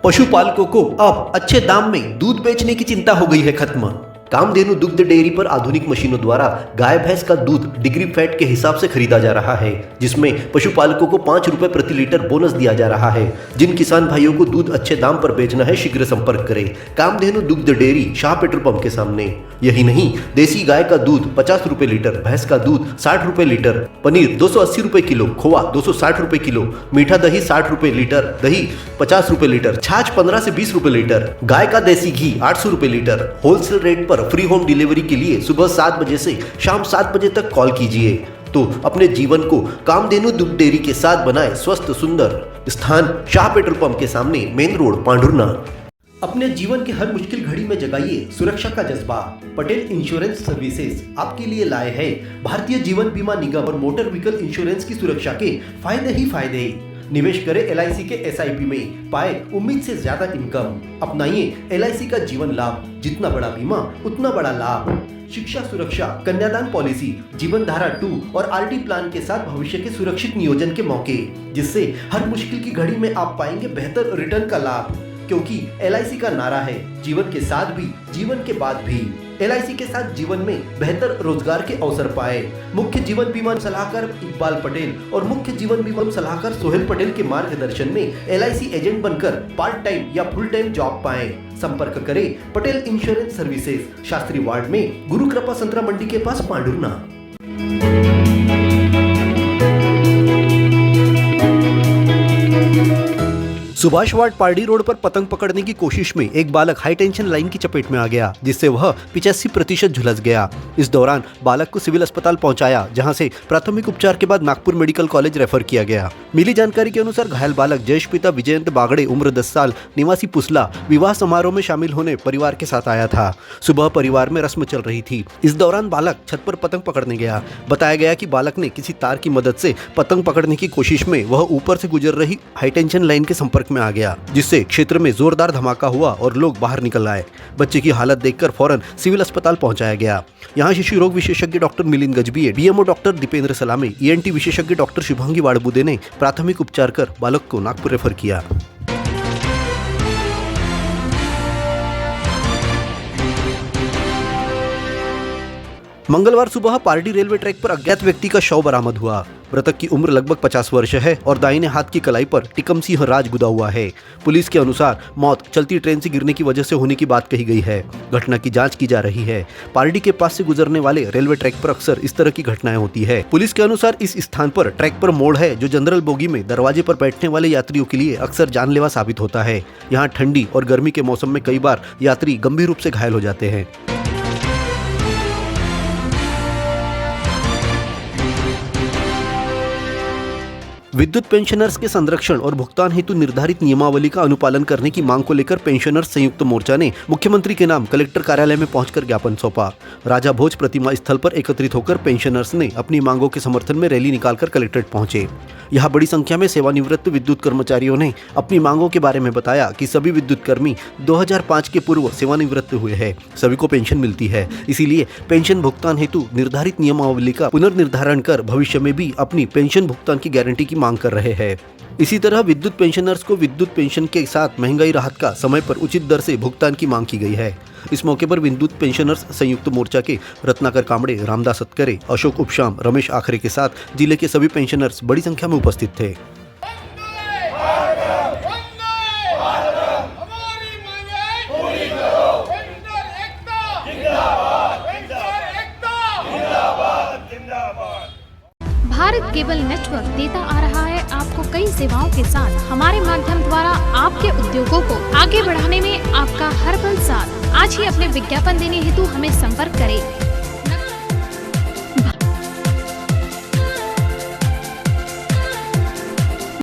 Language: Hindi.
पशुपालकों को अब अच्छे दाम में दूध बेचने की चिंता हो गई है खत्म। कामधेनु दुग्ध डेयरी पर आधुनिक मशीनों द्वारा गाय भैंस का दूध डिग्री फैट के हिसाब से खरीदा जा रहा है, जिसमें पशुपालकों को 5 रुपए प्रति लीटर बोनस दिया जा रहा है। जिन किसान भाइयों को दूध अच्छे दाम पर बेचना है, शीघ्र संपर्क करें कामधेनु दुग्ध डेयरी, शाह पेट्रोल पंप के सामने। यही नहीं, देसी गाय का दूध 50 रुपए लीटर, भैंस का दूध 60 रुपए लीटर, पनीर 280 रुपए किलो, खोआ 260 रुपए किलो, मीठा दही 60 रुपए लीटर, दही 50 रुपए लीटर, छाछ 15 से 20 रुपए लीटर, गाय का देसी घी 800 रुपए लीटर। होलसेल रेट पर फ्री होम डिलीवरी के लिए सुबह 7 बजे से शाम 7 बजे तक कॉल कीजिए। तो अपने जीवन को कामधेनु दुग्ध डेयरी के साथ बनाए स्वस्थ सुंदर। स्थान शाह पेट्रोल पंप के सामने, मेन रोड, पांडुरना। अपने जीवन के हर मुश्किल घड़ी में जगाइए सुरक्षा का जज्बा। पटेल इंश्योरेंस सर्विसेज आपके लिए लाए हैं भारतीय जीवन बीमा निगम और मोटर व्हीकल इंश्योरेंस की सुरक्षा के फायदे ही फायदे। निवेश करें LIC के SIP में, पाए उम्मीद से ज्यादा इनकम। अपनाइए LIC का जीवन लाभ, जितना बड़ा बीमा उतना बड़ा लाभ। शिक्षा सुरक्षा, कन्यादान पॉलिसी, जीवन धारा 2 और RD प्लान के साथ भविष्य के सुरक्षित नियोजन के मौके, जिससे हर मुश्किल की घड़ी में आप पाएंगे बेहतर रिटर्न का लाभ। क्योंकि LIC का नारा है, जीवन के साथ भी जीवन के बाद भी। LIC के साथ जीवन में बेहतर रोजगार के अवसर पाए। मुख्य जीवन बीमा सलाहकार इकबाल पटेल और मुख्य जीवन बीमा सलाहकार सोहेल पटेल के मार्गदर्शन में LIC एजेंट बनकर पार्ट टाइम या फुल टाइम जॉब पाए। संपर्क करें Patel insurance services, Shastri ward में, गुरु कृपा संतरा मंडी के पास, पांडुरना। सुभाष वार्ड पारडी रोड पर पतंग पकड़ने की कोशिश में एक बालक हाई टेंशन लाइन की चपेट में आ गया, जिससे वह 85% झुलस गया। इस दौरान बालक को सिविल अस्पताल पहुंचाया, जहां से प्राथमिक उपचार के बाद नागपुर मेडिकल कॉलेज रेफर किया गया। मिली जानकारी के अनुसार घायल बालक जयेश पिता विजयंत बागड़े, उम्र 10 साल, निवासी पुसला, विवाह समारोह में शामिल होने परिवार के साथ आया था। सुबह परिवार में रस्म चल रही थी। इस दौरान बालक छत पर पतंग पकड़ने गया। बताया गया कि बालक ने किसी तार की मदद से पतंग पकड़ने की कोशिश में वह ऊपर से गुजर रही हाई टेंशन लाइन के संपर्क में आ गया, जिससे क्षेत्र में जोरदार धमाका हुआ और लोग बाहर निकल आए। बच्चे की हालत देखकर फौरन सिविल अस्पताल पहुंचाया गया। यहां शिशु रोग विशेषज्ञ doctor Milind Gajbhiye, DMO doctor Dipendra Salame, ENT विशेषज्ञ डॉक्टर शुभांगी वाड़बुदे ने प्राथमिक उपचार कर बालक को नागपुर रेफर किया। मंगलवार सुबह पारडी रेलवे ट्रैक पर अज्ञात व्यक्ति का शव बरामद हुआ। मृतक की उम्र लगभग 50 वर्ष है और दाहिने हाथ की कलाई पर टिकम सिंह राज गुदा हुआ है। पुलिस के अनुसार मौत चलती ट्रेन से गिरने की वजह से होने की बात कही गई है। घटना की जांच की जा रही है। पारडी के पास से गुजरने वाले रेलवे ट्रैक पर अक्सर इस तरह की घटनाएं होती है। पुलिस के अनुसार इस स्थान पर ट्रैक पर मोड़ है, जो जनरल बोगी में दरवाजे पर बैठने वाले यात्रियों के लिए अक्सर जानलेवा साबित होता है। यहाँ ठंडी और गर्मी के मौसम में कई बार यात्री गंभीर रूप से घायल हो जाते हैं। विद्युत पेंशनर्स के संरक्षण और भुगतान हेतु निर्धारित नियमावली का अनुपालन करने की मांग को लेकर पेंशनर्स संयुक्त मोर्चा ने मुख्यमंत्री के नाम कलेक्टर कार्यालय में पहुंचकर ज्ञापन सौंपा। राजा भोज प्रतिमा स्थल पर एकत्रित होकर पेंशनर्स ने अपनी मांगों के समर्थन में रैली निकालकर कलेक्ट्रेट पहुंचे। यहाँ बड़ी संख्या में सेवानिवृत्त विद्युत कर्मचारियों ने अपनी मांगों के बारे में बताया कि सभी विद्युत कर्मी 2005 के पूर्व सेवानिवृत्त हुए हैं, सभी को पेंशन मिलती है। इसीलिए पेंशन भुगतान हेतु निर्धारित नियमावली का पुनर्निर्धारण कर भविष्य में भी अपनी पेंशन भुगतान की गारंटी की मांग कर रहे हैं। इसी तरह विद्युत पेंशनर्स को विद्युत पेंशन के साथ महंगाई राहत का समय पर उचित दर से भुगतान की मांग की गई है। इस मौके पर विद्युत पेंशनर्स संयुक्त मोर्चा के रत्नाकर कामड़े, रामदास सतकरे, अशोक उपशाम, रमेश आखरे के साथ जिले के सभी पेंशनर्स बड़ी संख्या में उपस्थित थे। भारत केबल नेटवर्क देता आ रहा है आपको कई सेवाओं के साथ। हमारे माध्यम द्वारा आपके उद्योगों को आगे बढ़ाने में आपका हर पल साथ। आज ही अपने विज्ञापन देने हेतु हमें संपर्क करें।